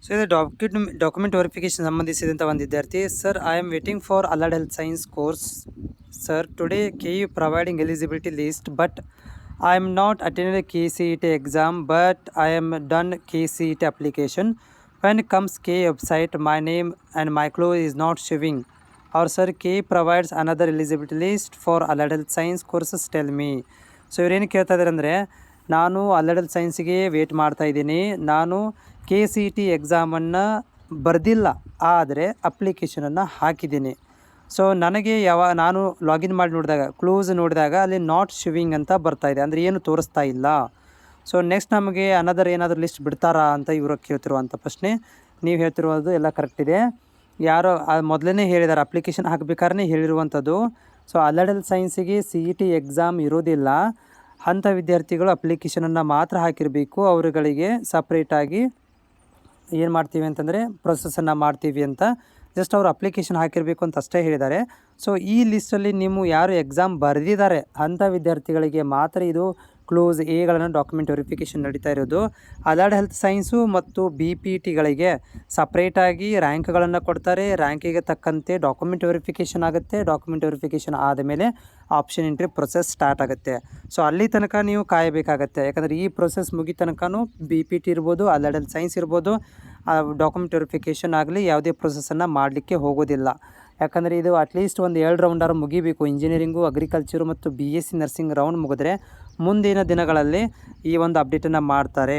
So ಇದು document verification ಸಂಬಂಧಿಸಿದಂಥ ಒಂದು ವಿದ್ಯಾರ್ಥಿ. Sir, I am waiting for allied health science course. Sir, today KU providing eligibility list, but I am not attended KCET exam, but I am done KCET application. When comes K website, my name and my clothes is not showing. Or sir, K provides another eligibility list for allied health science courses, tell me. So ಇವ್ರೇನು ಕೇಳ್ತಾ ಇದ್ದಾರೆ ಅಂದರೆ, ನಾನು allied health ಸೈನ್ಸಿಗೆ wait ಮಾಡ್ತಾಯಿದ್ದೀನಿ. ನಾನು KCET ಎಕ್ಸಾಮನ್ನು ಬರೆದಿಲ್ಲ, ಆದರೆ ಅಪ್ಲಿಕೇಶನನ್ನು ಹಾಕಿದ್ದೀನಿ. ಸೊ ನನಗೆ ನಾನು ಲಾಗಿನ್ ಮಾಡಿ ನೋಡಿದಾಗ, ಕ್ಲೋಸ್ ನೋಡಿದಾಗ ಅಲ್ಲಿ ನಾಟ್ ಶಿವಿಂಗ್ ಅಂತ ಬರ್ತಾಯಿದೆ, ಅಂದರೆ ಏನು ತೋರಿಸ್ತಾ ಇಲ್ಲ. ಸೊ ನೆಕ್ಸ್ಟ್ ನಮಗೆ ಅನದರ್ ಏನಾದರೂ ಲಿಸ್ಟ್ ಬಿಡ್ತಾರಾ ಅಂತ ಇವರು ಕೇಳ್ತಿರುವಂಥ ಪ್ರಶ್ನೆ. ನೀವು ಹೇಳ್ತಿರುವುದು ಎಲ್ಲ ಕರೆಕ್ಟ್ ಇದೆ. ಯಾರೋ ಮೊದಲೇ ಹೇಳಿದ್ದಾರೆ, ಅಪ್ಲಿಕೇಶನ್ ಹಾಕಬೇಕಾದ್ರೆ ಹೇಳಿರುವಂಥದ್ದು. ಸೊ ಅಲೈಡ್ ಹೆಲ್ತ್ ಸೈನ್ಸಿಗೆ CET ಎಕ್ಸಾಮ್ ಇರೋದಿಲ್ಲ. ಅಂಥ ವಿದ್ಯಾರ್ಥಿಗಳು ಅಪ್ಲಿಕೇಶನನ್ನು ಮಾತ್ರ ಹಾಕಿರಬೇಕು. ಅವರುಗಳಿಗೆ ಸಪ್ರೇಟಾಗಿ ಏನು ಮಾಡ್ತೀವಿ ಅಂತಂದರೆ ಪ್ರೊಸೆಸನ್ನು ಮಾಡ್ತೀವಿ ಅಂತ ಜಸ್ಟ್ ಅವರು ಅಪ್ಲಿಕೇಶನ್ ಹಾಕಿರಬೇಕು ಅಂತ ಅಷ್ಟೇ ಹೇಳಿದ್ದಾರೆ. ಸೊ ಈ ಲಿಸ್ಟಲ್ಲಿ ನೀವು ಯಾರು ಎಕ್ಸಾಮ್ ಬರೆದಿದ್ದಾರೆ ಅಂಥ ವಿದ್ಯಾರ್ಥಿಗಳಿಗೆ ಮಾತ್ರ ಇದು ಕ್ಲೋಸ್ ಎಗಳನ್ನು ಡಾಕ್ಯುಮೆಂಟ್ ವೆರಿಫಿಕೇಷನ್ ನಡೀತಾ ಇರೋದು. ಅಲೈಡ್ ಹೆಲ್ತ್ ಸೈನ್ಸು ಮತ್ತು BPTಗಳಿಗೆ ಸಪ್ರೇಟಾಗಿ ರ್ಯಾಂಕ್ಗಳನ್ನು ಕೊಡ್ತಾರೆ. ರ್ಯಾಂಕಿಗೆ ತಕ್ಕಂತೆ ಡಾಕ್ಯುಮೆಂಟ್ ವೆರಿಫಿಕೇಷನ್ ಆಗುತ್ತೆ. ಡಾಕ್ಯುಮೆಂಟ್ ವೆರಿಫಿಕೇಷನ್ ಆದಮೇಲೆ ಆಪ್ಷನ್ ಎಂಟ್ರಿ ಪ್ರೊಸೆಸ್ ಸ್ಟಾರ್ಟ್ ಆಗುತ್ತೆ. ಸೊ ಅಲ್ಲಿ ತನಕ ನೀವು ಕಾಯಬೇಕಾಗತ್ತೆ. ಯಾಕಂದರೆ ಈ ಪ್ರೊಸೆಸ್ ಮುಗಿ ತನಕನೂ BPT ಇರ್ಬೋದು, ಅಲೈಡ್ ಹೆಲ್ತ್ ಸೈನ್ಸ್ ಇರ್ಬೋದು, ಡಾಕ್ಯುಮೆಂಟ್ ವೆರಿಫಿಕೇಷನ್ ಆಗಲಿ ಯಾವುದೇ ಪ್ರೊಸೆಸನ್ನು ಮಾಡಲಿಕ್ಕೆ ಹೋಗೋದಿಲ್ಲ. ಯಾಕಂದರೆ ಇದು ಅಟ್ಲೀಸ್ಟ್ ಒಂದು 2 ರೌಂಡಾರು ಮುಗಿಬೇಕು. ಇಂಜಿನಿಯರಿಂಗು, ಅಗ್ರಿಕಲ್ಚರು ಮತ್ತು BSc ನರ್ಸಿಂಗ್ ರೌಂಡ್ ಮುಗಿದ್ರೆ ಮುಂದಿನ ದಿನಗಳಲ್ಲಿ ಈ ಒಂದು ಅಪ್ಡೇಟನ್ನು ಮಾಡ್ತಾರೆ.